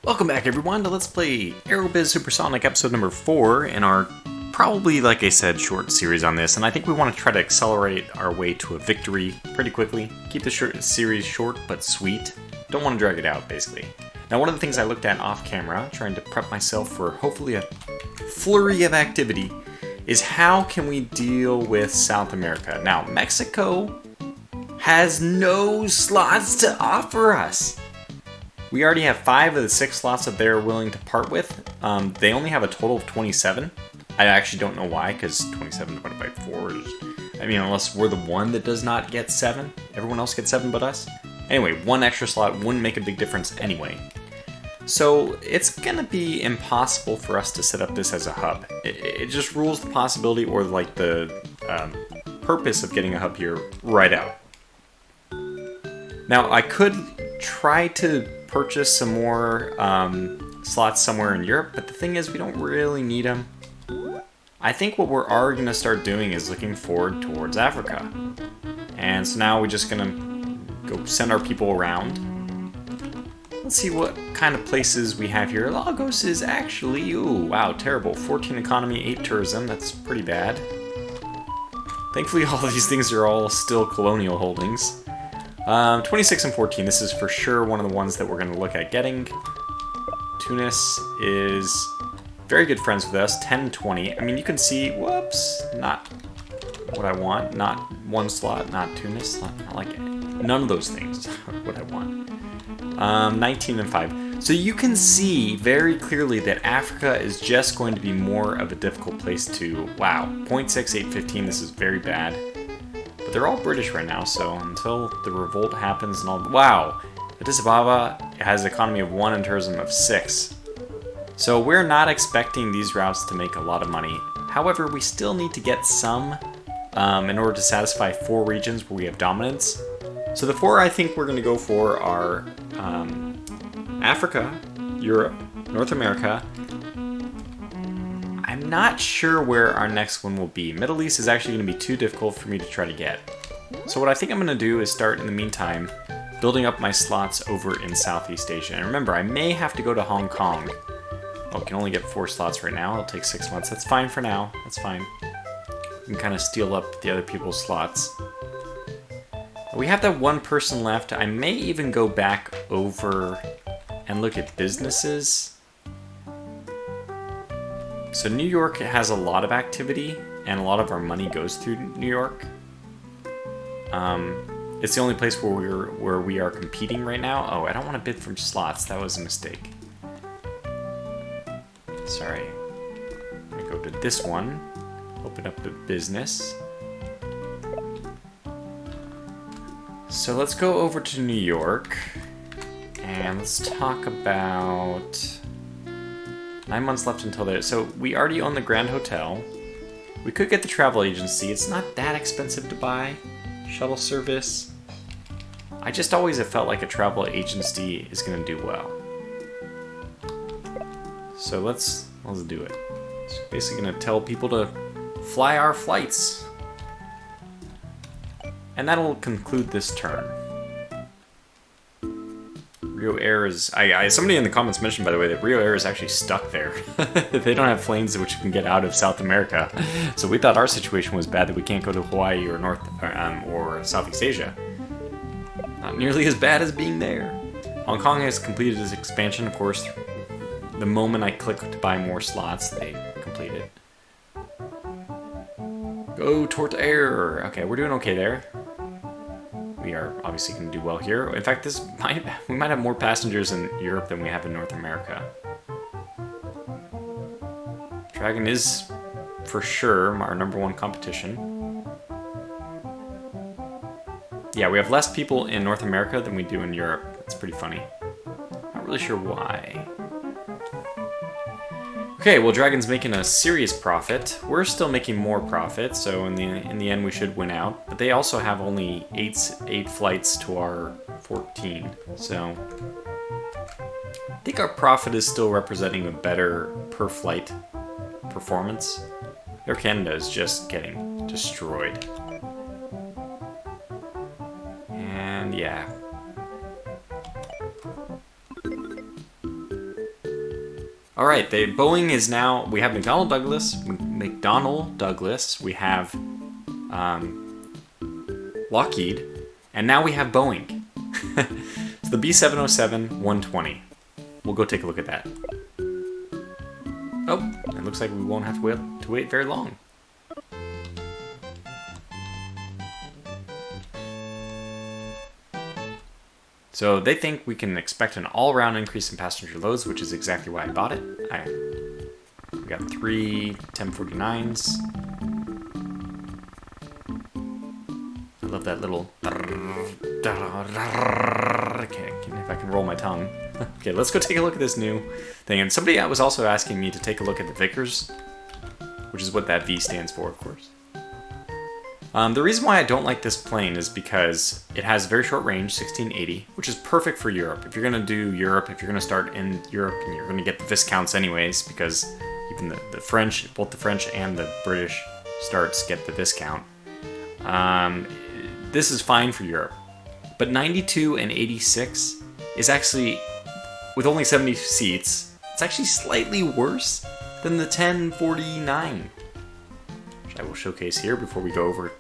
Welcome back everyone to Let's Play Aerobiz Supersonic episode number 4 in our probably, like I said, short series on this, and I think we want to try to accelerate our way to a victory pretty quickly. Keep the series short but sweet. Don't want to drag it out, basically. Now, one of the things I looked at off camera, trying to prep myself for hopefully a flurry of activity, is how can we deal with South America? Now, Mexico has no slots to offer us. We already have 5 of the 6 slots that they're willing to part with. They only have a total of 27. I actually don't know why, because 27 divided by 4 is... I mean, unless we're the one that does not get 7. Everyone else gets 7 but us. Anyway, 1 extra slot wouldn't make a big difference anyway. So it's going to be impossible for us to set up this as a hub. It just rules the possibility or like the purpose of getting a hub here right out. Now, I could try to purchase some more slots somewhere in Europe, but the thing is we don't really need them. I think what we're already going to start doing is looking forward towards Africa. And so now we're just going to go send our people around. Let's see what kind of places we have here. Lagos is actually, ooh, wow, terrible. 14 economy, 8 tourism, that's pretty bad. Thankfully all of these things are all still colonial holdings. 26 and 14, this is for sure one of the ones that we're going to look at getting. Tunis is very good friends with us, 10 and 20. I mean, you can see, whoops, not what I want. Not 1 slot, not Tunis, not like it. None of those things are what I want. 19 and 5. So you can see very clearly that Africa is just going to be more of a difficult place to, wow, 0.6, 8, 15, this is very bad. But they're all British right now, so until the revolt happens and all... Wow! Addis Ababa has an economy of 1 and tourism of 6. So we're not expecting these routes to make a lot of money. However, we still need to get some in order to satisfy 4 regions where we have dominance. So the 4 I think we're going to go for are Africa, Europe, North America. I'm not sure where our next one will be. Middle East is actually going to be too difficult for me to try to get. So what I think I'm going to do is start, in the meantime, building up my slots over in Southeast Asia. And remember, I may have to go to Hong Kong. Oh, I can only get 4 slots right now. It'll take 6 months. That's fine for now. That's fine. We can kind of steal up the other people's slots. We have that 1 person left. I may even go back over and look at businesses. So New York has a lot of activity, and a lot of our money goes through New York. It's the only place where we are competing right now. Oh, I don't want to bid for slots. That was a mistake. Sorry. I'm going to go to this one. Open up the business. So let's go over to New York. And let's talk about... 9 months left until there. So we already own the Grand Hotel. We could get the travel agency. It's not that expensive to buy. Shuttle service. I just always have felt like a travel agency is going to do well. So let's do it. It's basically going to tell people to fly our flights. And that'll conclude this turn. Rio Air is... somebody in the comments mentioned, by the way, that Rio Air is actually stuck there. They don't have planes which can get out of South America. So we thought our situation was bad, that we can't go to Hawaii or or Southeast Asia. Not nearly as bad as being there. Hong Kong has completed its expansion, of course. The moment I click to buy more slots, they complete it. Go toward air. Okay, we're doing okay there. We are obviously going to do well here. In fact, we might have more passengers in Europe than we have in North America. Dragon is, for sure, our #1 competition. Yeah, we have less people in North America than we do in Europe. It's pretty funny. Not really sure why. Okay, well, Dragon's making a serious profit. We're still making more profit, so in the end we should win out. But they also have only 8 flights to our 14, so I think our profit is still representing a better per flight performance. Air Canada is just getting destroyed. And yeah. All right, Boeing is now. We have McDonnell Douglas. We have Lockheed, and now we have Boeing. It's the B707-120. We'll go take a look at that. Oh, it looks like we won't have to wait very long. So they think we can expect an all-around increase in passenger loads, which is exactly why I bought it. We got 3 1049s. I love that little... Okay, if I can roll my tongue. Okay, let's go take a look at this new thing. And somebody was also asking me to take a look at the Vickers, which is what that V stands for, of course. The reason why I don't like this plane is because it has very short range, 1680, which is perfect for Europe. If you're going to do Europe, if you're going to start in Europe, and you're going to get the Viscounts anyways, because even the French, both the French and the British starts get the Viscount. This is fine for Europe. But 92 and 86 is actually, with only 70 seats, it's actually slightly worse than the 1049. I will showcase here before we go over.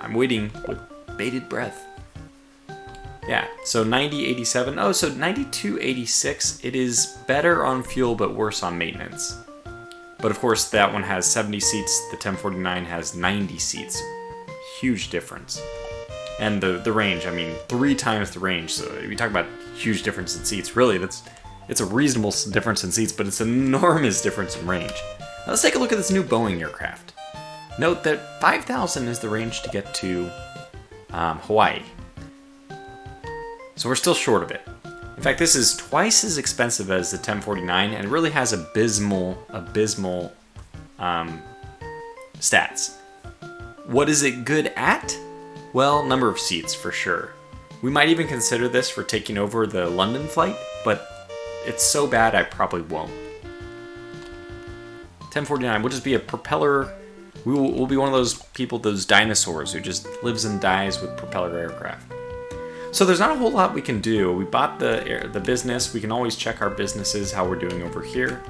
I'm waiting with bated breath. Yeah, so 9087. Oh, so 9286. It is better on fuel but worse on maintenance. But of course, that one has 70 seats. The 1049 has 90 seats. Huge difference. And the range, I mean, 3 times the range. So if you talk about huge difference in seats, really, it's a reasonable difference in seats, but it's an enormous difference in range. Now let's take a look at this new Boeing aircraft. Note that 5,000 is the range to get to Hawaii. So we're still short of it. In fact, this is twice as expensive as the 1049, and it really has abysmal stats. What is it good at? Well, number of seats for sure. We might even consider this for taking over the London flight, but it's so bad I probably won't. 1049 will just be a propeller. We'll be one of those people, those dinosaurs who just lives and dies with propeller aircraft. So there's not a whole lot we can do. We bought the business. We can always check our businesses, how we're doing over here.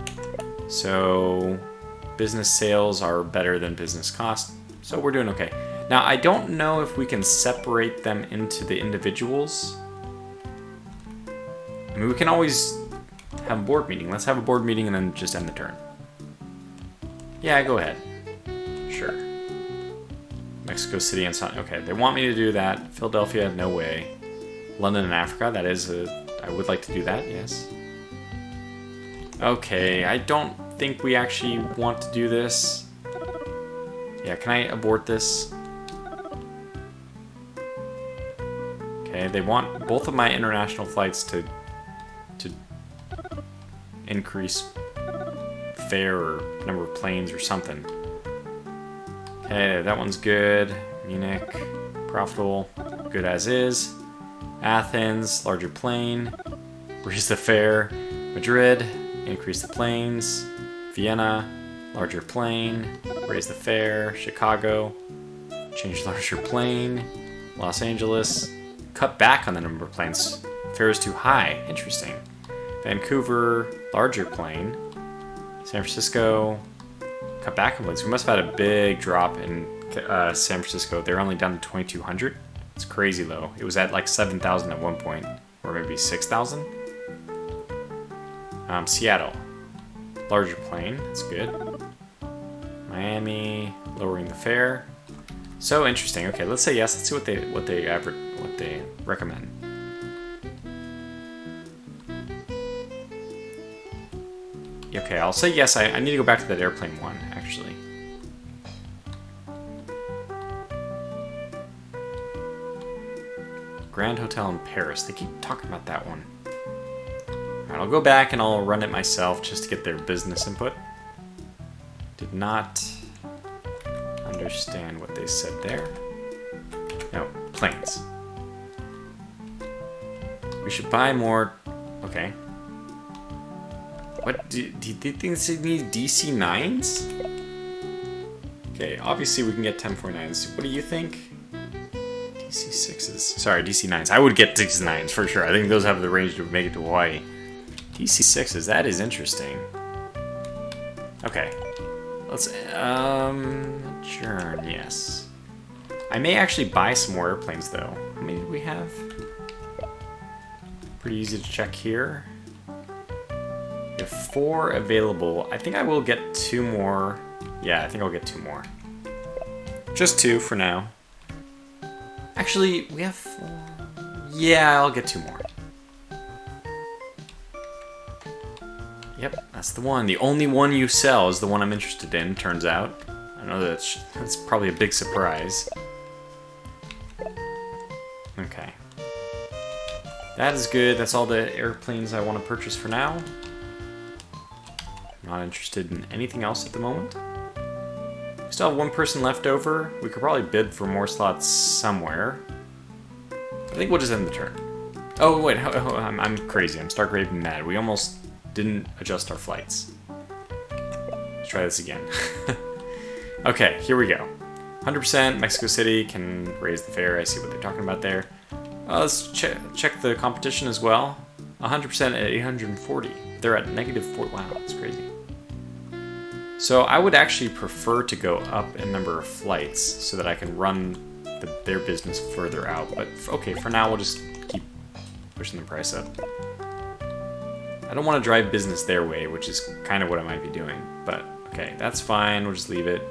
So business sales are better than business cost. So we're doing okay. Now, I don't know if we can separate them into the individuals. I mean, we can always have a board meeting. Let's have a board meeting and then just end the turn. Yeah, go ahead. Sure. Mexico City and Sun. Okay, they want me to do that. Philadelphia, no way. London and Africa, that is I would like to do that, yes. Okay, I don't think we actually want to do this. Yeah, can I abort this? Okay, they want both of my international flights to increase fare or number of planes or something. Okay, that one's good. Munich, profitable, good as is. Athens, larger plane. Raise the fare. Madrid, increase the planes. Vienna, larger plane. Raise the fare. Chicago, change larger plane. Los Angeles, cut back on the number of planes. Fare is too high. Interesting. Vancouver, larger plane. San Francisco, cut back on planes. We must have had a big drop in San Francisco. They're only down to 2,200. It's crazy low. It was at like 7,000 at one point, or maybe 6,000. Seattle, larger plane. That's good. Miami, lowering the fare. So interesting. Okay, let's say yes. Let's see what they recommend. Okay, I'll say yes. I need to go back to that airplane one, actually. Grand Hotel in Paris. They keep talking about that one. Alright, I'll go back and I'll run it myself just to get their business input. Did not understand what they said there. No, planes. We should buy more. Okay. What do you think they need DC-9s? Okay, obviously we can get 1049s. What do you think? DC-6s. Sorry, DC-9s. I would get DC-9s for sure. I think those have the range to make it to Hawaii. DC-6s, that is interesting. Okay. Let's, adjourn, yes. I may actually buy some more airplanes, though. How many do we have? Pretty easy to check here. We have 4 available. I think I will get 2 more. Yeah, I think I'll get 2 more. Just 2 for now. Actually, we have 4. Yeah, I'll get 2 more. Yep, that's the one. The only one you sell is the one I'm interested in, turns out. I know that's probably a big surprise. Okay. That is good. That's all the airplanes I want to purchase for now. I'm not interested in anything else at the moment. We still have 1 person left over. We could probably bid for more slots somewhere. I think we'll just end the turn. Oh, wait. I'm crazy. I'm stark raving mad. We almost didn't adjust our flights. Let's try this again. Okay, here we go. 100% Mexico City can raise the fare. I see what they're talking about there. Let's check the competition as well. 100% at 840. They're at -4. Wow, that's crazy. So I would actually prefer to go up in number of flights so that I can run their business further out. But okay, for now we'll just keep pushing the price up. I don't want to drive business their way, which is kind of what I might be doing. But okay, that's fine. We'll just leave it.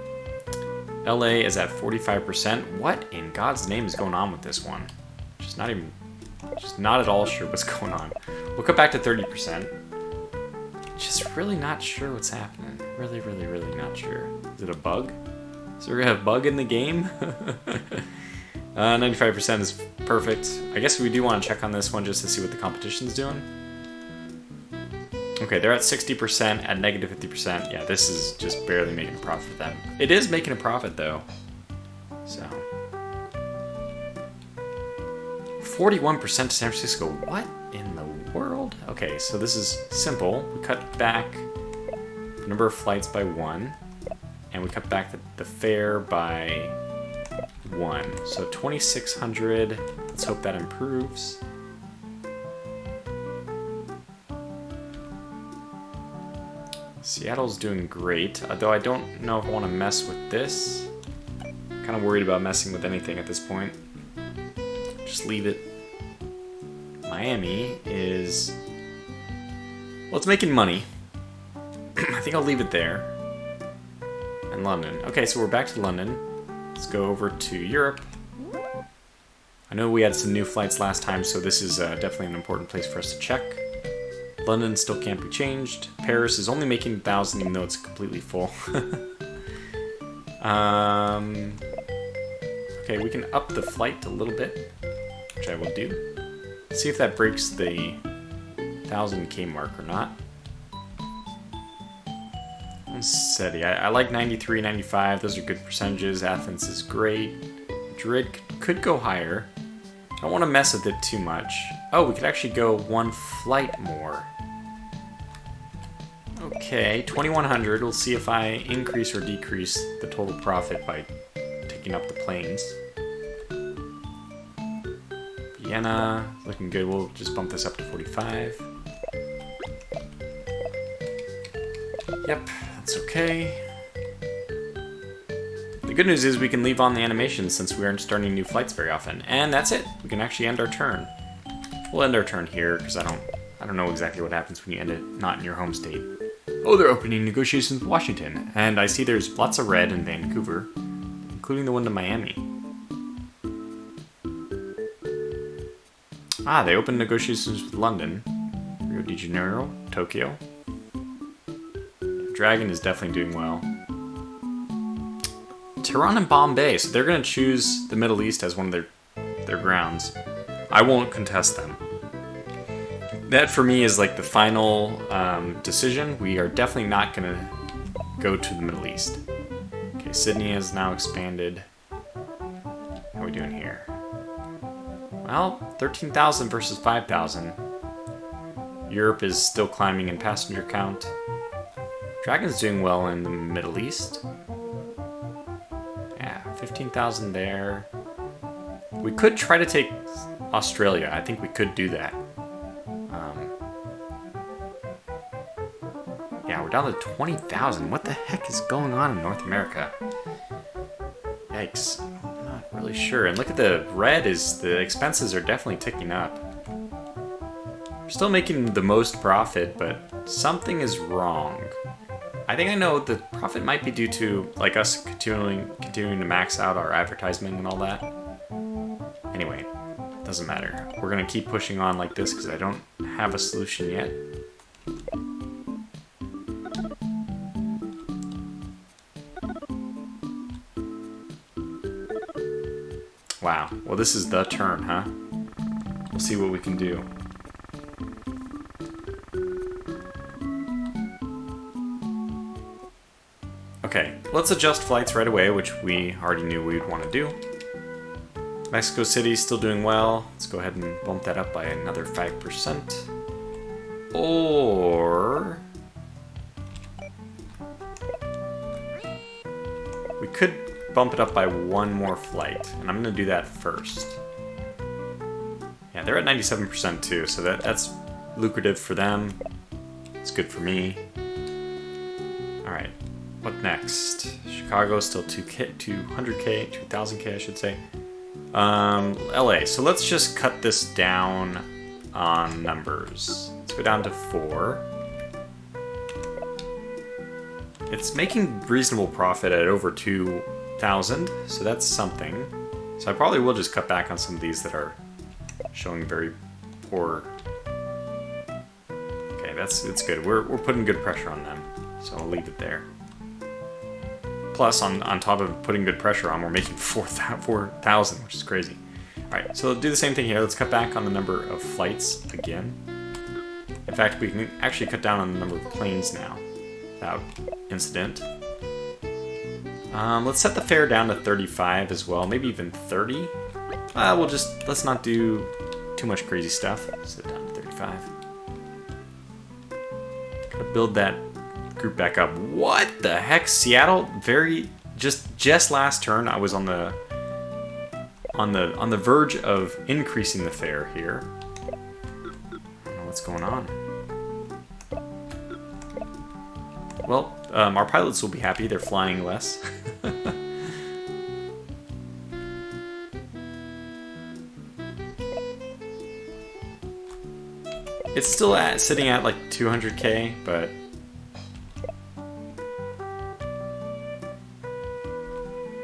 LA is at 45%. What in God's name is going on with this one? Just not at all sure what's going on. We'll cut back to 30%. Just really not sure what's happening. Really, really, really not sure. Is it a bug? Is there a bug in the game? 95% is perfect. I guess we do want to check on this one just to see what the competition's doing. Okay, they're at 60% at -50%. Yeah, this is just barely making a profit for them. It is making a profit though. So 41% to San Francisco. What in the world? Okay, so this is simple. We cut back the number of flights by 1, and we cut back the fare by 1. So 2,600. Let's hope that improves. Seattle's doing great, though I don't know if I want to mess with this. I'm kind of worried about messing with anything at this point. Just leave it. Miami is... well, it's making money. I think I'll leave it there. And London. Okay, so we're back to London. Let's go over to Europe. I know we had some new flights last time, so this is definitely an important place for us to check. London still can't be changed. Paris is only making 1,000 even though it's completely full. Okay, we can up the flight a little bit, which I will do. See if that breaks the 1,000K mark or not. City. I like 93, 95. Those are good percentages. Athens is great. Madrid could go higher. I don't want to mess with it too much. Oh, we could actually go 1 flight more. Okay, 2,100. We'll see if I increase or decrease the total profit by taking up the planes. Vienna, looking good. We'll just bump this up to 45. Yep, that's okay. The good news is we can leave on the animation since we aren't starting new flights very often. And that's it. We can actually end our turn. We'll end our turn here because I don't know exactly what happens when you end it not in your home state. Oh, they're opening negotiations with Washington. And I see there's lots of red in Vancouver, including the one to Miami. Ah, they opened negotiations with London, Rio de Janeiro, Tokyo. Dragon is definitely doing well. Tehran and Bombay, so they're going to choose the Middle East as one of their grounds. I won't contest them. That for me is like the final decision. We are definitely not going to go to the Middle East. Okay, Sydney has now expanded. How are we doing here? Well, 13,000 versus 5,000. Europe is still climbing in passenger count. Dragon's doing well in the Middle East. Yeah, 15,000 there. We could try to take Australia. I think we could do that. Yeah, Yeah, we're down to 20,000. What the heck is going on in North America? Yikes. I'm not really sure. And look at the red, is the expenses are definitely ticking up. We're still making the most profit, but something is wrong. I think I know the profit might be due to like us continuing to max out our advertisement and all that. Anyway, doesn't matter. We're gonna keep pushing on like this because I don't have a solution yet. Wow. Well, this is the turn, huh? We'll see what we can do. Okay, let's adjust flights right away, which we already knew we'd want to do. Mexico City's still doing well. Let's go ahead and bump that up by another 5%. Or we could bump it up by one more flight, and I'm going to do that first. Yeah, they're at 97% too, so that's lucrative for them. It's good for me. Alright, what next? Chicago still 200k, 2000k I should say. LA, so let's just cut this down on numbers. Let's go down to 4. It's making reasonable profit at over 2,000, so that's something. So I probably will just cut back on some of these that are showing very poor. Okay, it's good. We're putting good pressure on them, so I'll leave it there. Plus, on top of putting good pressure on, we're making 4,000, which is crazy. Alright, so we'll do the same thing here. Let's cut back on the number of flights again. In fact, we can actually cut down on the number of planes now, without incident. Let's set the fare down to 35 as well, maybe even 30. Let's not do too much crazy stuff. Set it down to 35. Gotta build that group back up. What the heck? Seattle, just last turn I was on the verge of increasing the fare here. I don't know what's going on. Well, our pilots will be happy. They're flying less. It's still sitting at like 200k, but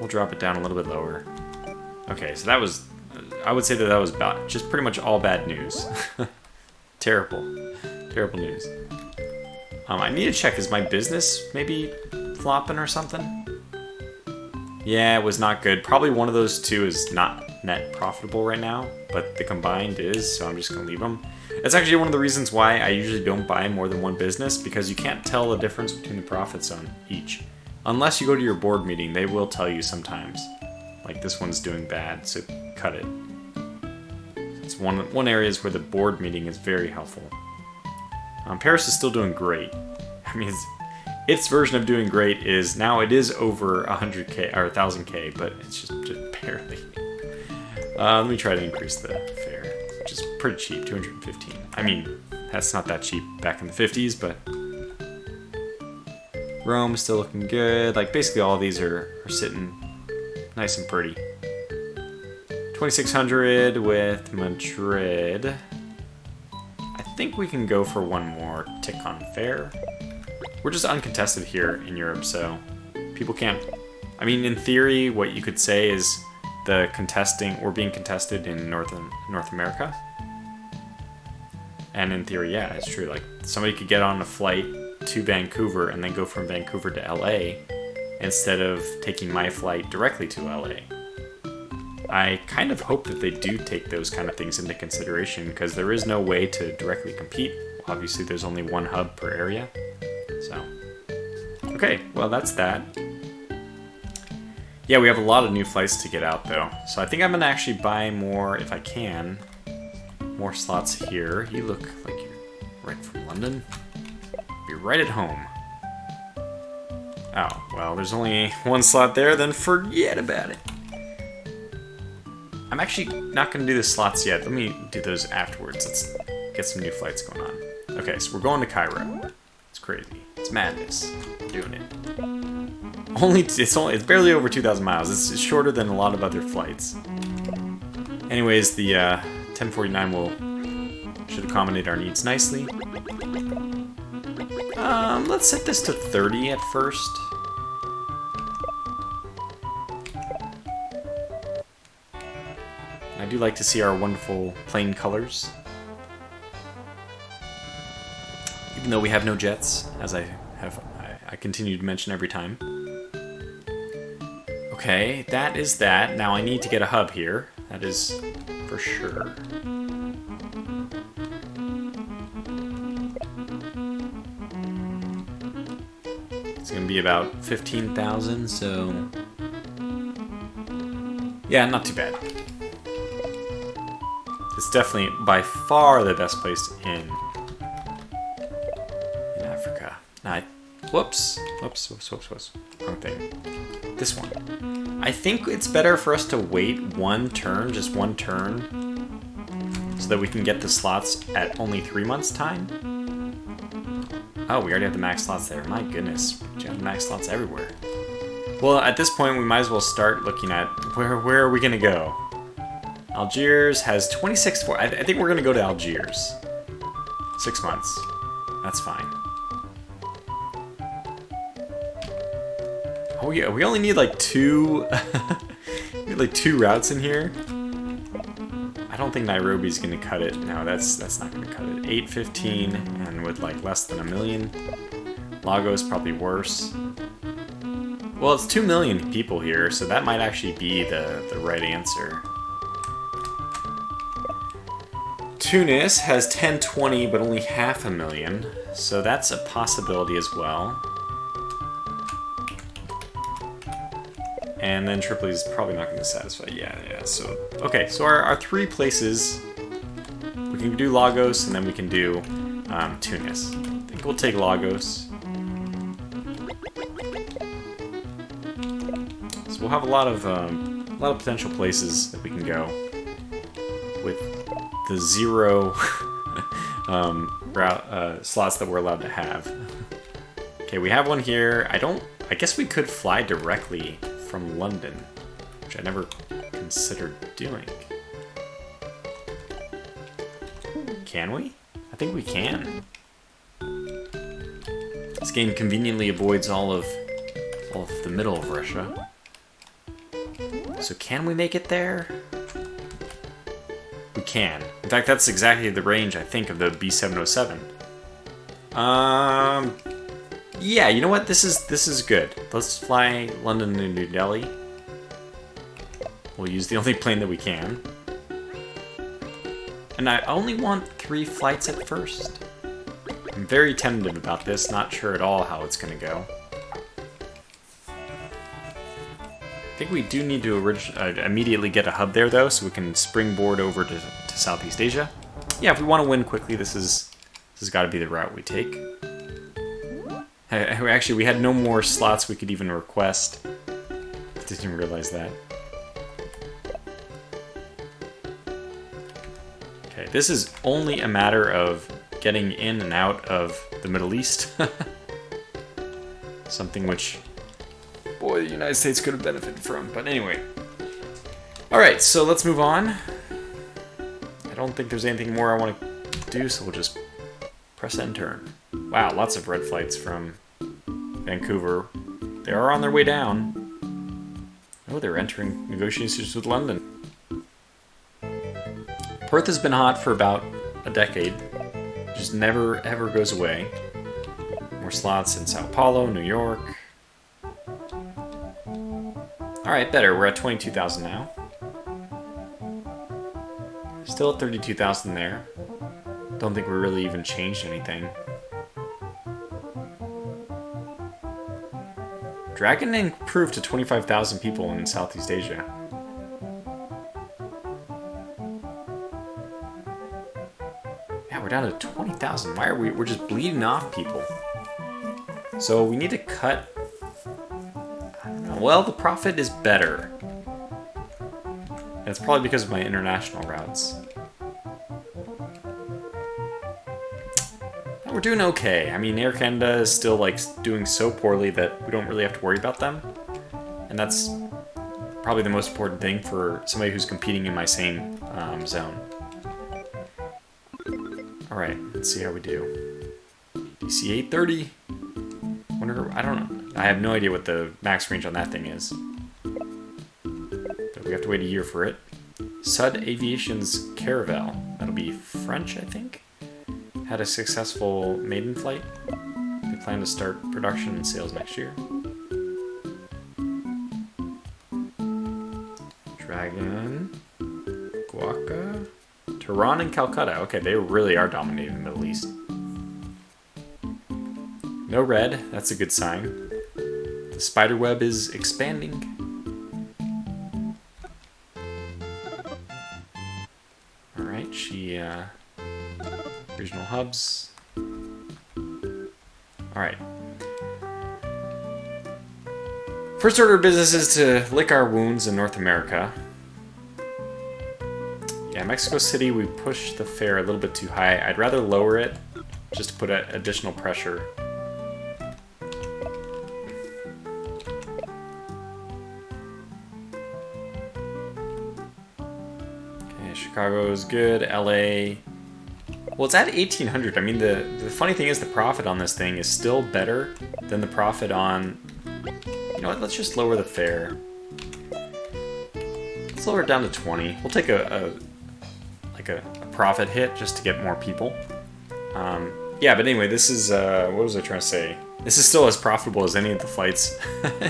we'll drop it down a little bit lower. Okay, so that was, I would say that was just pretty much all bad news. Terrible news. I need to check, is my business maybe flopping or something? Yeah, it was not good. Probably one of those two is not net profitable right now, but the combined is, so I'm just gonna leave them. That's actually one of the reasons why I usually don't buy more than one business, because you can't tell the difference between the profits on each. Unless you go to your board meeting, they will tell you sometimes. Like, this one's doing bad, so cut it. It's one area where the board meeting is very helpful. Paris is still doing great. I mean, its version of doing great is, now it is over 100k, or 1000k, but it's just barely. Let me try to increase the fare, which is pretty cheap, 215. I mean, that's not that cheap back in the 50s, but Rome is still looking good. Like, basically all of these are sitting nice and pretty. 2600 with Madrid. I think we can go for one more tick on fare. We're just uncontested here in Europe, so people can't... I mean, in theory, what you could say is we're being contested in North America. And in theory, yeah, it's true. Like, somebody could get on a flight to Vancouver and then go from Vancouver to LA instead of taking my flight directly to LA. I kind of hope that they do take those kind of things into consideration, because there is no way to directly compete. Obviously, there's only one hub per area. So, okay, well, that's that. Yeah, we have a lot of new flights to get out, though. So I think I'm going to actually buy more, if I can, more slots here. You look like you're right from London. You're right at home. Oh, well, there's only one slot there, then forget about it. I'm actually not going to do the slots yet. Let me do those afterwards. Let's get some new flights going on. Okay, so we're going to Cairo. It's crazy. It's madness. We're doing it. It's barely over 2,000 miles. It's shorter than a lot of other flights. Anyways, the 1049 should accommodate our needs nicely. Let's set this to 30 at first. I do like to see our wonderful plane colors. Even though we have no jets, as I continue to mention every time. Okay, that is that. Now I need to get a hub here. That is for sure. It's gonna be about 15,000, so yeah, not too bad. It's definitely by far the best place in Africa. Whoops. Wrong thing. This one. I think it's better for us to wait one turn, just one turn, so that we can get the slots at only 3 months' time. Oh, we already have the max slots there. My goodness, we have the max slots everywhere. Well, at this point, we might as well start looking at where are we gonna go. Algiers has 26. I think we're gonna go to Algiers. 6 months. That's fine. Oh yeah, we only need like 2. We need like 2 routes in here. I don't think Nairobi's gonna cut it. No, that's not gonna cut it. 815 and with like less than 1 million. Lagos probably worse. Well, it's 2 million people here, so that might actually be the right answer. Tunis has 1020, but only 500,000, so that's a possibility as well. And then Tripoli is probably not going to satisfy. Yeah. So okay, so our 3 places, we can do Lagos, and then we can do Tunis. I think we'll take Lagos. So we'll have a lot of potential places that we can go with the 0 slots that we're allowed to have. Okay, we have one here. I guess we could fly directly from London, which I never considered doing. Can we? I think we can. This game conveniently avoids all of the middle of Russia. So can we make it there? We can. In fact, that's exactly the range, I think, of the B707. Yeah, you know what? This is good. Let's fly London to New Delhi. We'll use the only plane that we can. And I only want 3 flights at first. I'm very tentative about this, not sure at all how it's gonna go. I think we do need to immediately get a hub there, though, so we can springboard over to Southeast Asia. Yeah, if we want to win quickly, this has got to be the route we take. Actually, we had no more slots we could even request. I didn't even realize that. Okay, this is only a matter of getting in and out of the Middle East. Something which, boy, the United States could have benefited from. But anyway. Alright, so let's move on. I don't think there's anything more I want to do, so we'll just press end turn. Wow, lots of red flights from Vancouver. They are on their way down. Oh, they're entering negotiations with London. Perth has been hot for about a decade. It just never, ever goes away. More slots in Sao Paulo, New York. Alright, better. We're at 22,000 now. Still at 32,000 there. Don't think we really even changed anything. Dragon improved to 25,000 people in Southeast Asia. Yeah, we're down to 20,000. Why are we're just bleeding off people. So we need to cut. I don't know. Well, the profit is better. That's probably because of my international routes. I we're doing okay. I mean, Air Canada is still like doing so poorly that we don't really have to worry about them. And that's probably the most important thing for somebody who's competing in my same zone. Alright, let's see how we do. DC 830. Wonder, I don't know. I have no idea what the max range on that thing is. But we have to wait a year for it. Sud Aviation's Caravel. That'll be French, I think. Had a successful maiden flight. They plan to start production and sales next year. Dragon. Guaca. Tehran and Calcutta. Okay, they really are dominating the Middle East. No red. That's a good sign. The spider web is expanding. Alright, regional hubs. Alright. First order of business is to lick our wounds in North America. Yeah, Mexico City, we pushed the fare a little bit too high. I'd rather lower it just to put additional pressure. Okay, Chicago is good. LA. Well, it's at 1800. I mean, the funny thing is the profit on this thing is still better than the profit on... You know what? Let's just lower the fare. Let's lower it down to 20. We'll take a profit hit just to get more people. Yeah, but anyway, this is what was I trying to say? This is still as profitable as any of the flights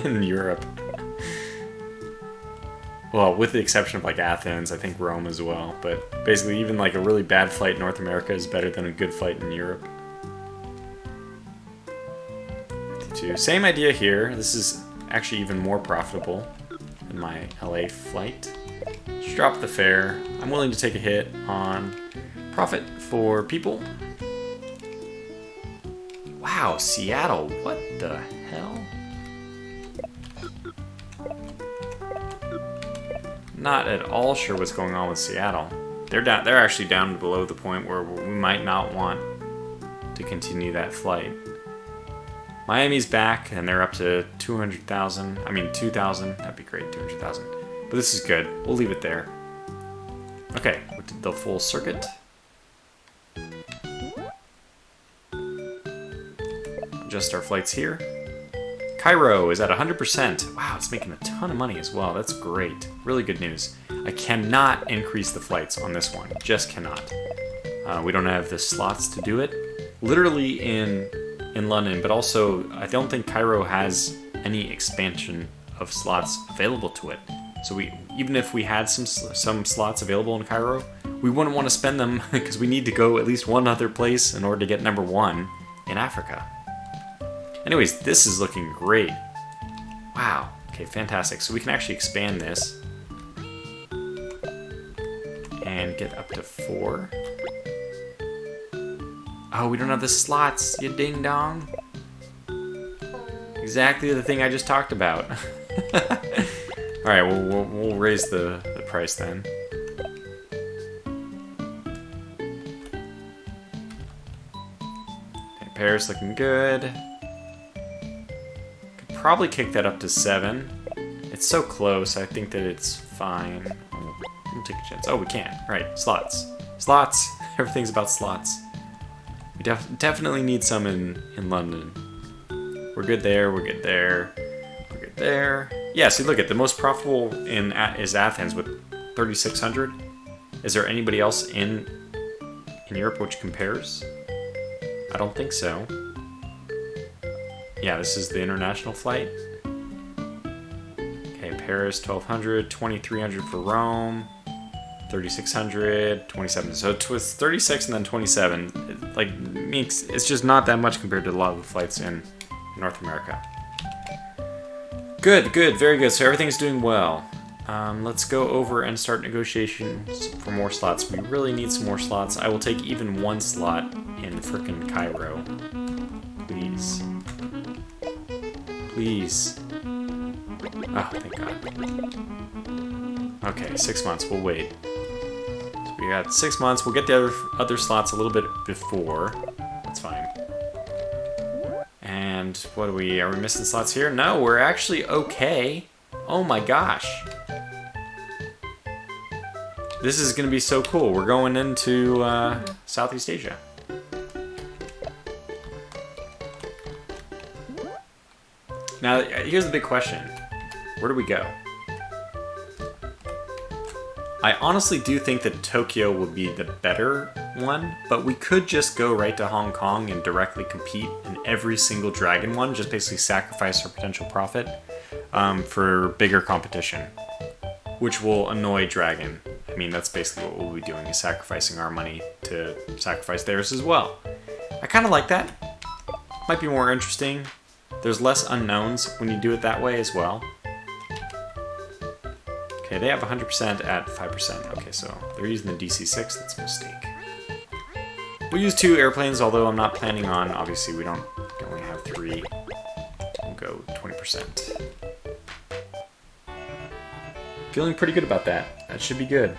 in Europe. Well, with the exception of like Athens, I think Rome as well. But basically, even like a really bad flight in North America is better than a good flight in Europe. 52. Same idea here. This is actually even more profitable than my LA flight. Just drop the fare. I'm willing to take a hit on profit for people. Wow, Seattle. What the hell? Not at all sure what's going on with Seattle. They're down. They're actually down below the point where we might not want to continue that flight. Miami's back, and they're up to 200,000. I mean, 2,000. That'd be great, 200,000. But this is good. We'll leave it there. Okay, we did the full circuit. Adjust our flights here. Cairo is at 100%. Wow, it's making a ton of money as well. That's great. Really good news. I cannot increase the flights on this one. Just cannot. We don't have the slots to do it. Literally in London, but also I don't think Cairo has any expansion of slots available to it. So even if we had some slots available in Cairo, we wouldn't want to spend them because we need to go at least one other place in order to get number 1 in Africa. Anyways, this is looking great. Wow. Okay, fantastic. So we can actually expand this and get up to 4. Oh, we don't have the slots, you ding dong. Exactly the thing I just talked about. All right, we'll raise the price then. Okay, Paris looking good. Could probably kick that up to 7. It's so close. I think that it's fine. We'll take a chance. Oh, we can. Right, slots. Slots. Everything's about slots. We definitely need some in London. We're good there. We're good there. We're good there. Yeah, see, look at the most profitable is Athens with 3,600. Is there anybody else in Europe which compares? I don't think so. Yeah, this is the international flight. Okay, Paris 1,200, 2,300 for Rome, 3,600, 27. So it was 36 and then 27. It's just not that much compared to a lot of the flights in North America. Good, very good. So everything's doing well. Let's go over and start negotiations for more slots. We really need some more slots. I will take even 1 slot in frickin' Cairo. Please. Please. Oh, thank God. Okay, 6 months. We'll wait. So we got 6 months. We'll get the other slots a little bit before. That's fine. And what are we missing slots here? No, we're actually okay. Oh my gosh. This is gonna be so cool. We're going into Southeast Asia. Now, here's the big question. Where do we go? I honestly do think that Tokyo would be the better one, but we could just go right to Hong Kong and directly compete in every single Dragon one, just basically sacrifice our potential profit for bigger competition, which will annoy Dragon. I mean, that's basically what we'll be doing, is sacrificing our money to sacrifice theirs as well. I kind of like that. Might be more interesting. There's less unknowns when you do it that way as well. Okay, they have 100% at 5%. Okay, so they're using the DC-6. That's a mistake. We'll use 2 airplanes, although I'm not planning on... Obviously, we only have 3. We'll go 20%. Feeling pretty good about that. That should be good.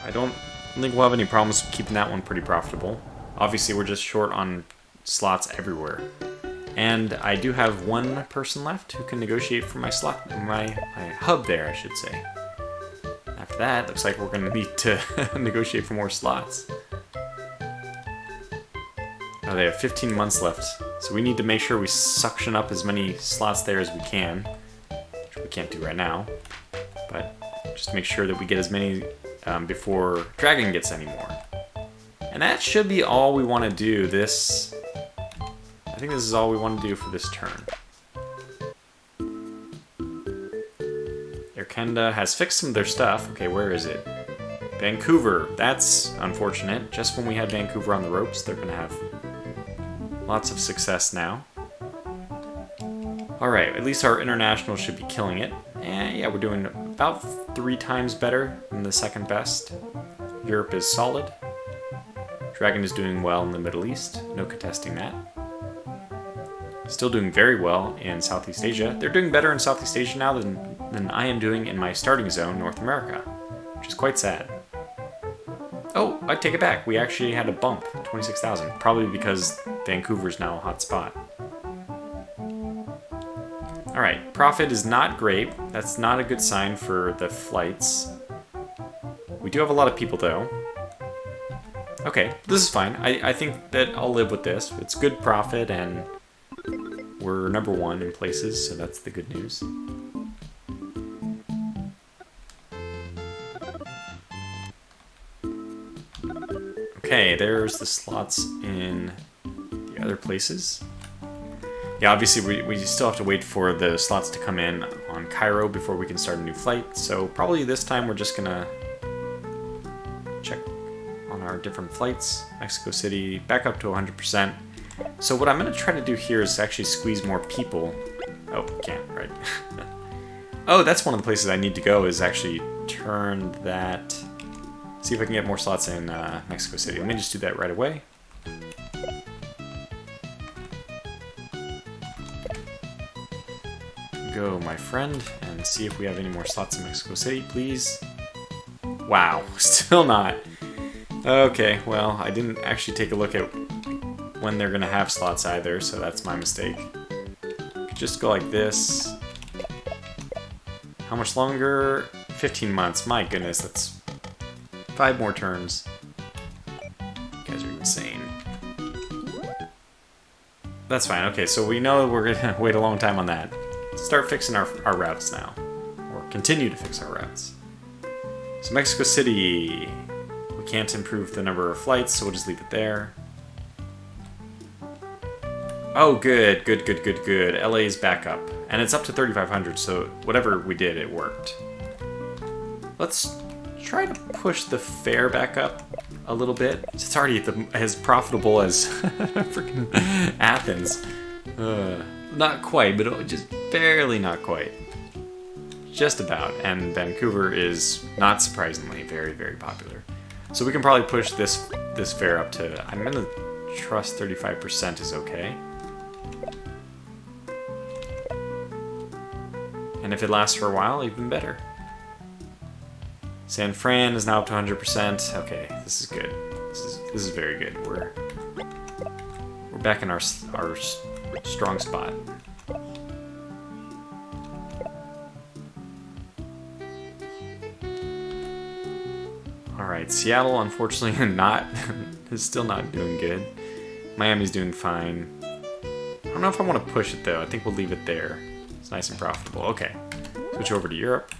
I don't think we'll have any problems keeping that one pretty profitable. Obviously, we're just short on slots everywhere. And I do have 1 person left who can negotiate for my slot, my hub there, I should say. After that, looks like we're going to need to negotiate for more slots. Oh, they have 15 months left, so we need to make sure we suction up as many slots there as we can, which we can't do right now. But just make sure that we get as many before Dragon gets any more. And that should be all we want to do this... I think this is all we want to do for this turn. Air Canada has fixed some of their stuff. Okay, where is it? Vancouver. That's unfortunate. Just when we had Vancouver on the ropes, they're going to have lots of success now. Alright, at least our international should be killing it. And yeah, we're doing about 3 times better than the second best. Europe is solid. Dragon is doing well in the Middle East. No contesting that. Still doing very well in Southeast Asia. They're doing better in Southeast Asia now than I am doing in my starting zone, North America, which is quite sad. Oh, I take it back. We actually had a bump, 26,000, probably because Vancouver's now a hot spot. All right, profit is not great. That's not a good sign for the flights. We do have a lot of people though. Okay, this is fine. I think that I'll live with this. It's good profit and we're number 1 in places, so that's the good news. Okay, there's the slots in the other places. Yeah, obviously we still have to wait for the slots to come in on Cairo before we can start a new flight, so probably this time we're just gonna check on our different flights. Mexico City, back up to 100%. So what I'm going to try to do here is actually squeeze more people. Oh, can't, right. Oh, that's one of the places I need to go, is actually turn that... See if I can get more slots in Mexico City. Let me just do that right away. Go, my friend, and see if we have any more slots in Mexico City, please. Wow, still not. Okay, well, I didn't actually take a look at when they're gonna have slots either, so that's my mistake. Could just go like this. How much longer? 15 months. My goodness, that's 5 more turns. You guys are insane. That's fine. Okay, so we know we're gonna wait a long time on that. Let's start fixing our routes now, or continue to fix our routes. So Mexico City, we can't improve the number of flights, so we'll just leave it there. Oh, good. LA is back up. And it's up to 3,500, so whatever we did, it worked. Let's try to push the fare back up a little bit. It's already as profitable as freaking Athens. Not quite, but just barely not quite. Just about. And Vancouver is, not surprisingly, very, very popular. So we can probably push this fare up to... I'm going to trust 35% is okay. And if it lasts for a while, even better. San Fran is now up to 100%. Okay, this is good. This is very good. We're We're back in our strong spot. Alright, Seattle unfortunately is still not doing good. Miami's doing fine. I don't know if I want to push it though. I think we'll leave it there. It's nice and profitable. Okay. Switch over to Europe.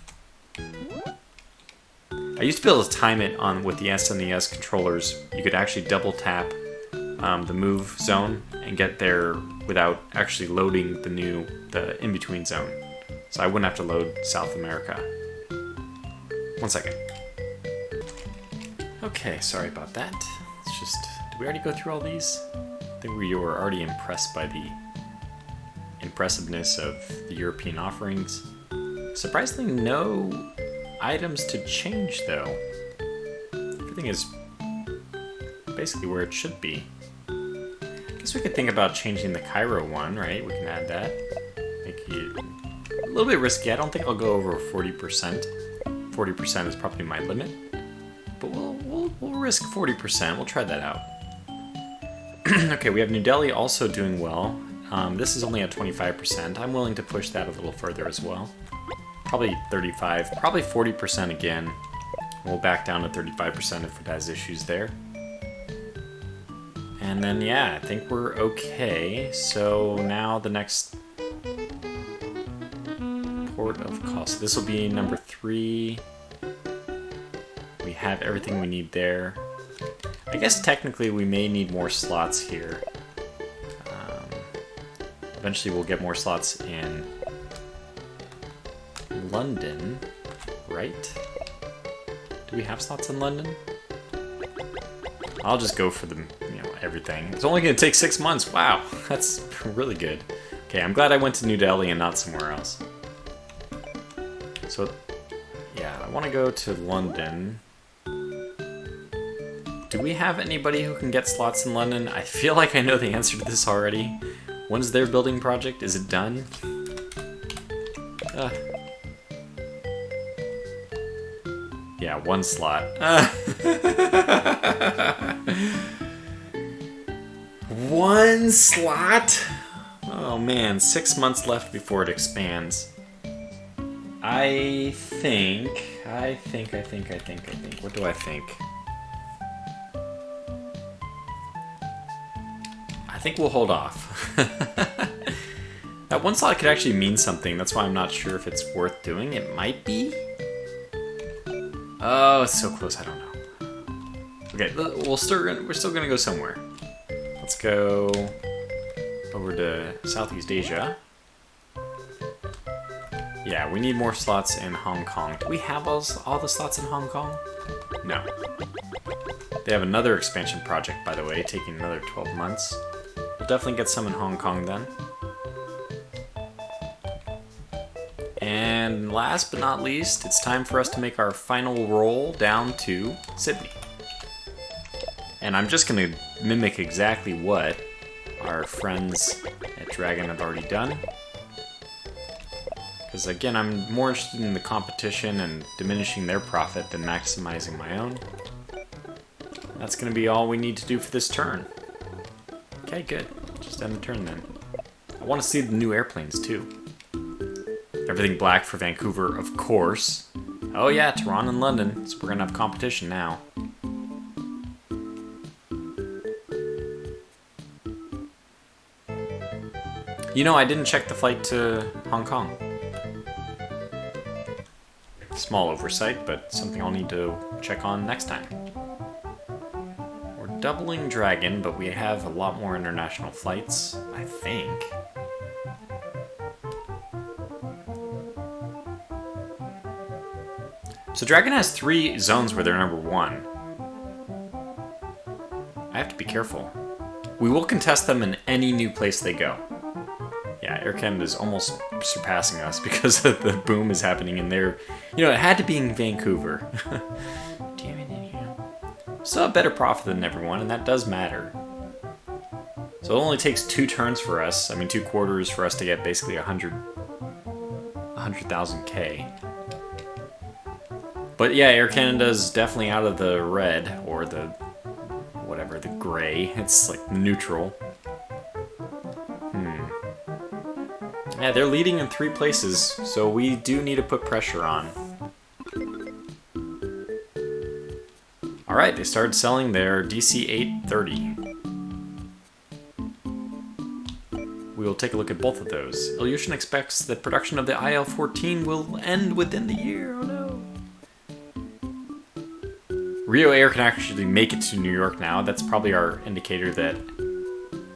I used to be able to time it on with the SNES controllers. You could actually double tap the move zone and get there without actually loading the in-between zone. So I wouldn't have to load South America. 1 second. Okay, sorry about that. It's just, did we already go through all these? I think we were already impressed by the impressiveness of the European offerings. Surprisingly, no items to change though. Everything is basically where it should be. I guess we could think about changing the Cairo one, right? We can add that. Make it a little bit risky. I don't think I'll go over 40%. 40% is probably my limit. But we'll risk 40%. We'll try that out. Okay, we have New Delhi also doing well. This is only at 25%. I'm willing to push that a little further as well. Probably 35, probably 40% again. We'll back down to 35% if it has issues there. And then, yeah, I think we're okay. So now the next port of call. So this will be number 3. We have everything we need there. I guess technically we may need more slots here. Eventually we'll get more slots in London, right? Do we have slots in London? I'll just go for everything. It's only going to take 6 months. Wow, that's really good. Okay, I'm glad I went to New Delhi and not somewhere else. So, yeah, I want to go to London. Do we have anybody who can get slots in London? I feel like I know the answer to this already. When's their building project? Is it done? Yeah, 1 slot. 1 slot? Oh man, 6 months left before it expands. I think. What do I think? I think we'll hold off. That 1 slot could actually mean something. That's why I'm not sure if it's worth doing. It might be. Oh, it's so close. I don't know. Okay, we're still gonna go somewhere. Let's go over to Southeast Asia. Yeah, we need more slots in Hong Kong. Do we have all the slots in Hong Kong? No. They have another expansion project, by the way, taking another 12 months. We'll definitely get some in Hong Kong then. And last but not least, it's time for us to make our final roll down to Sydney. And I'm just going to mimic exactly what our friends at Dragon have already done. Because again, I'm more interested in the competition and diminishing their profit than maximizing my own. That's going to be all we need to do for this turn. Okay, good. Just end the turn then. I want to see the new airplanes too. Everything black for Vancouver, of course. Oh yeah, Toronto and London, so we're going to have competition now. You know, I didn't check the flight to Hong Kong. Small oversight, but something I'll need to check on next time. We're doubling Dragon, but we have a lot more international flights, I think. So Dragon has 3 zones where they're number 1. I have to be careful. We will contest them in any new place they go. Yeah, Air Canada is almost surpassing us because the boom is happening in there. You know, it had to be in Vancouver. Damn it. Still have better profit than everyone, and that does matter. So it only takes 2 turns for us. I mean, 2 quarters for us to get basically 100,000 K. But yeah, Air Canada is definitely out of the red, or the, whatever, the gray. It's like neutral. Yeah, they're leading in 3 places, so we do need to put pressure on. Alright, they started selling their DC-830. We will take a look at both of those. Ilyushin expects that production of the IL-14 will end within the year. Oh no. Rio Air can actually make it to New York now. That's probably our indicator that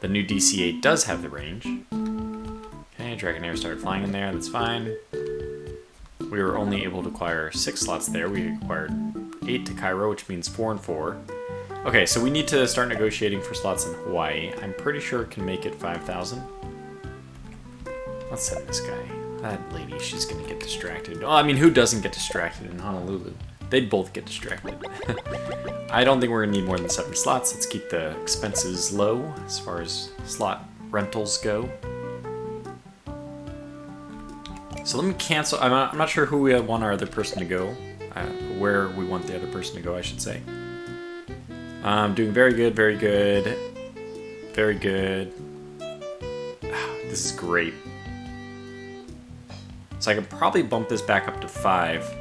the new DC-8 does have the range. Okay, Dragonair started flying in there. That's fine. We were only able to acquire 6 slots there. We acquired 8 to Cairo, which means 4 and 4. Okay, so we need to start negotiating for slots in Hawaii. I'm pretty sure it can make it 5,000. Let's send this guy. That lady, she's gonna get distracted. Oh, I mean, who doesn't get distracted in Honolulu? They'd both get distracted. I don't think we're gonna need more than 7 slots. Let's keep the expenses low as far as slot rentals go. So let me cancel. I'm not sure who we want our other person to go. Where we want the other person to go, I should say. Doing very good, very good. Very good. This is great. So I can probably bump this back up to 5.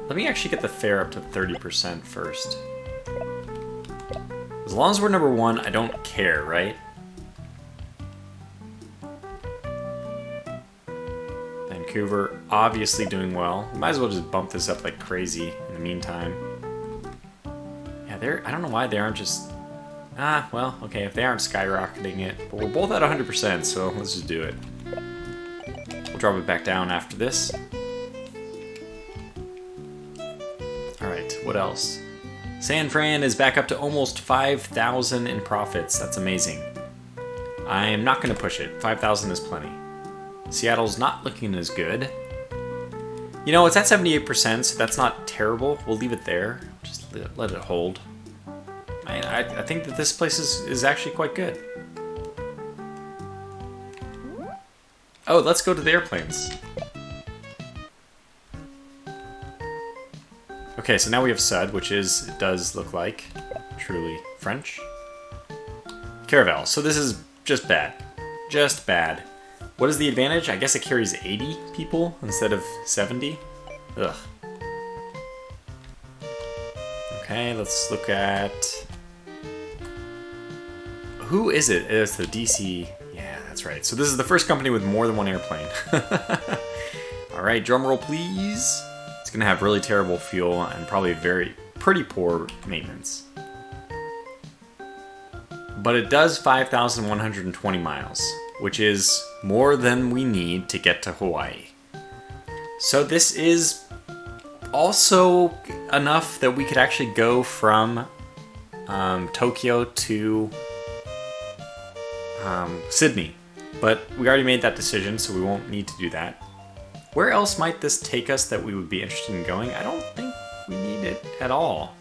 Let me actually get the fare up to 30% first. As long as we're number 1, I don't care, right? Vancouver, obviously doing well. Might as well just bump this up like crazy in the meantime. Yeah, I don't know why they aren't just... well, okay, if they aren't skyrocketing it. But we're both at 100%, so let's just do it. We'll drop it back down after this. Alright, what else? San Fran is back up to almost 5,000 in profits. That's amazing. I am not going to push it. 5,000 is plenty. Seattle's not looking as good. You know, it's at 78%, so that's not terrible. We'll leave it there. Just let it hold. I think that this place is actually quite good. Oh, let's go to the airplanes. Okay, so now we have Sud, which it does look like truly French. Caravel. So this is just bad. Just bad. What is the advantage? I guess it carries 80 people instead of 70. Ugh. Okay, let's look at... Who is it? It's the DC... Yeah, that's right. So this is the first company with more than 1 airplane. Alright, drumroll please. It's going to have really terrible fuel and probably pretty poor maintenance. But it does 5,120 miles, which is more than we need to get to Hawaii. So this is also enough that we could actually go from Tokyo to Sydney. But we already made that decision, so we won't need to do that. Where else might this take us that we would be interested in going? I don't think we need it at all.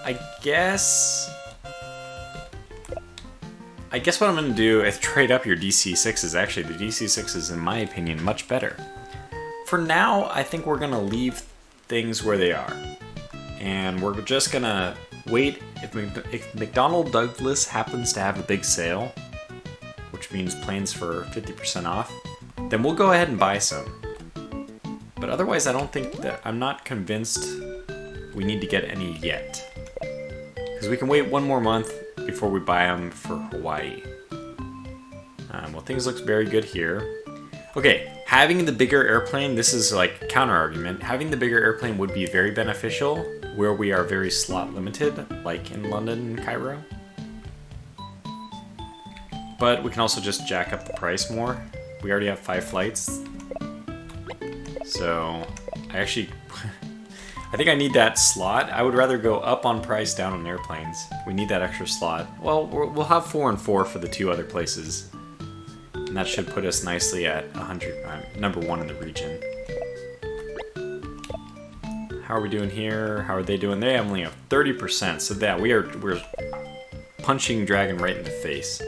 I guess what I'm going to do is trade up your DC-6s. Actually, the DC-6 is, in my opinion, much better. For now, I think we're going to leave things where they are. And we're just going to wait. If McDonnell Douglas happens to have a big sale, which means planes for 50% off, then we'll go ahead and buy some. But otherwise, I'm not convinced we need to get any yet. Because we can wait 1 more month before we buy them for Hawaii. Well, things look very good here. Okay, having the bigger airplane, this is like counter-argument. Having the bigger airplane would be very beneficial where we are very slot limited, like in London and Cairo. But we can also just jack up the price more. We already have 5 flights. So, I think I need that slot. I would rather go up on price, down on airplanes. We need that extra slot. Well, we'll have 4 and 4 for the 2 other places. And that should put us nicely at 100, number 1 in the region. How are we doing here? How are they doing? They only have 30%, so that we're punching Dragon right in the face.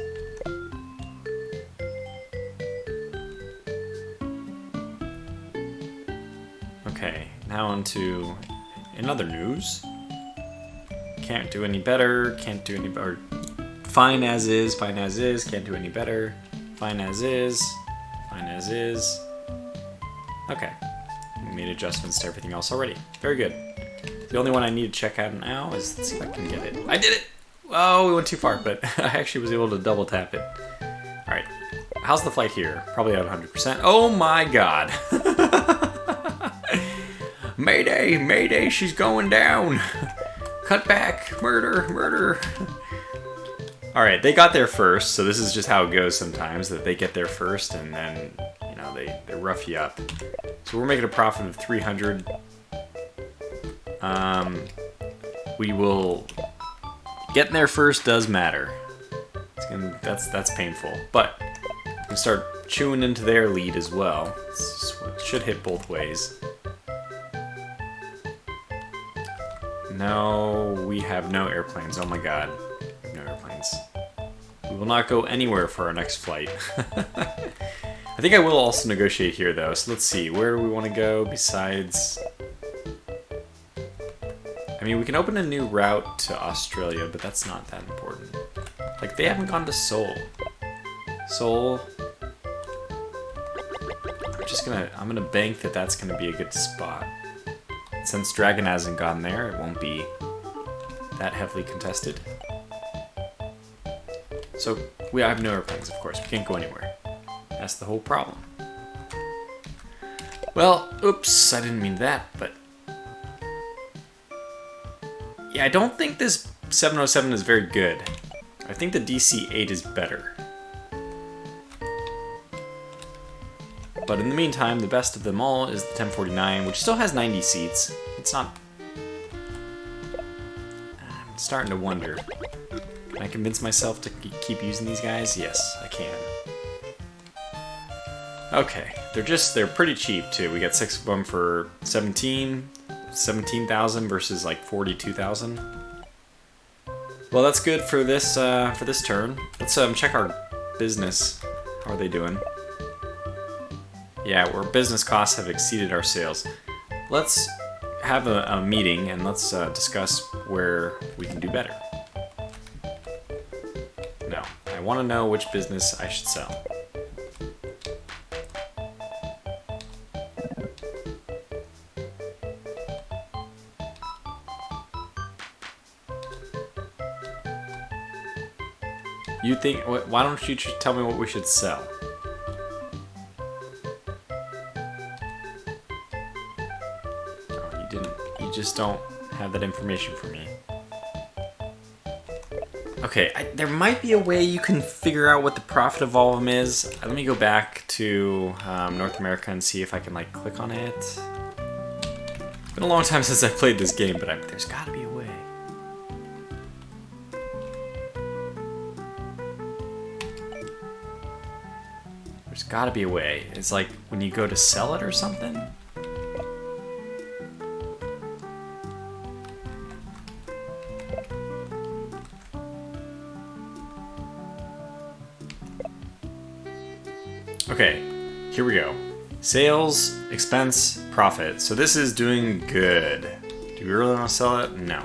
Okay, now on to in other news. Can't do any better, can't do any better. Fine as is, fine as is, can't do any better. Fine as is, fine as is. Okay, we made adjustments to everything else already. Very good. The only one I need to check out now is, let's see if I can get it. I did it! Oh, we went too far, but I actually was able to double tap it. Alright, how's the flight here? Probably at 100%. Oh my god! Mayday, mayday, she's going down! Cut back, murder, murder! Alright, they got there first, so this is just how it goes sometimes, that they get there first and then, you know, they rough you up. So we're making a profit of 300. We will... Getting there first does matter. That's painful, but we can start chewing into their lead as well. It should hit both ways. No, we have no airplanes. Oh my god. We have no airplanes. We will not go anywhere for our next flight. I think I will also negotiate here though, so let's see. Where do we want to go besides... I mean, we can open a new route to Australia, but that's not that important. Like, they haven't gone to Seoul. Seoul... I'm gonna bank that that's gonna be a good spot. Since Dragon hasn't gone there, it won't be that heavily contested. So, we have no airplanes, of course. We can't go anywhere. That's the whole problem. Well, oops, I didn't mean that, but... Yeah, I don't think this 707 is very good. I think the DC-8 is better. But in the meantime, the best of them all is the 1049, which still has 90 seats. It's not... I'm starting to wonder. Can I convince myself to keep using these guys? Yes, I can. Okay, they're pretty cheap too. We got 6 of them for 17,000 versus like 42,000. Well, that's good for this turn. Let's check our business. How are they doing? Yeah, our business costs have exceeded our sales. Let's have a meeting and let's discuss where we can do better. No, I want to know which business I should sell. You think, why don't you tell me what we should sell? No, you didn't. You just don't have that information for me. Okay, there might be a way you can figure out what the profit of all of them is. Let me go back to North America and see if I can like click on it. It's been a long time since I played this game, but there's got to be a way. There's got to be a way. It's like when you go to sell it or something. Okay, here we go. Sales, expense, profit. So this is doing good. Do we really want to sell it? No.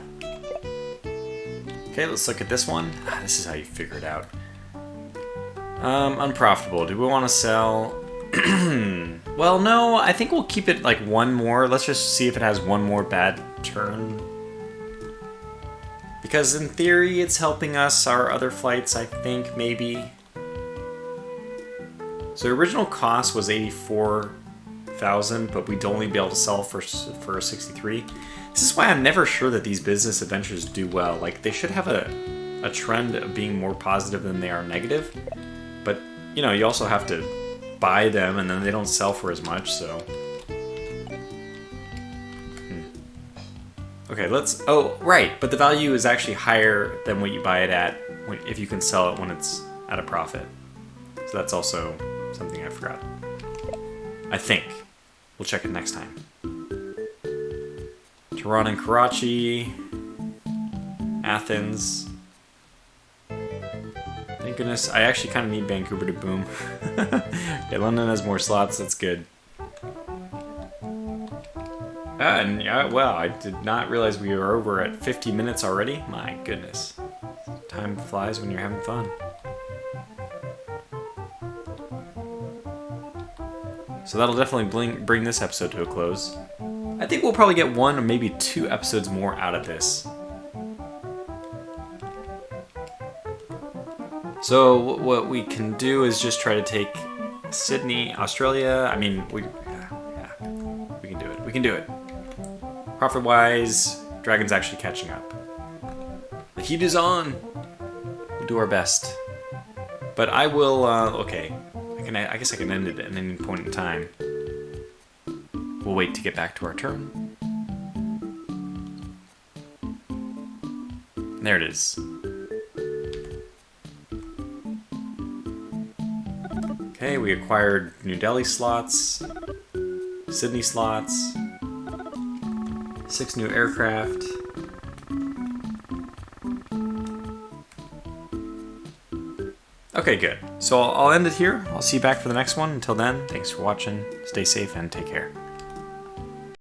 Okay, let's look at this one. This is how you figure it out. Unprofitable. Do we want to sell? Well, no, I think we'll keep it like one more. Let's just see if it has one more bad turn. Because in theory, it's helping us our other flights, I think, maybe. So the original cost was 84,000, but we'd only be able to sell for 63. This is why I'm never sure that these business adventures do well. Like, they should have a trend of being more positive than they are negative. But, you know, you also have to buy them, and then they don't sell for as much, so... Okay, let's... Oh, right, but the value is actually higher than what you buy it at if you can sell it when it's at a profit. So that's also something I forgot. I think. We'll check it next time. Tehran and Karachi. Athens. Thank goodness. I actually kind of need Vancouver to boom. Okay, London has more slots. That's good. And yeah, wow, I did not realize we were over at 50 minutes already. My goodness. time flies when you're having fun. So that'll definitely bring this episode to a close. I think we'll probably get 1 or maybe 2 episodes more out of this. So what we can do is just try to take Sydney, Australia. I mean, we can do it. We can do it. Profit-wise, Dragon's actually catching up. The heat is on. We'll do our best. But I will, okay. I guess I can end it at any point in time. We'll wait to get back to our turn. There it is. Okay, we acquired New Delhi slots, Sydney slots, 6 new aircraft. Okay, good. So I'll end it here. I'll see you back for the next one. Until then, thanks for watching. Stay safe and take care.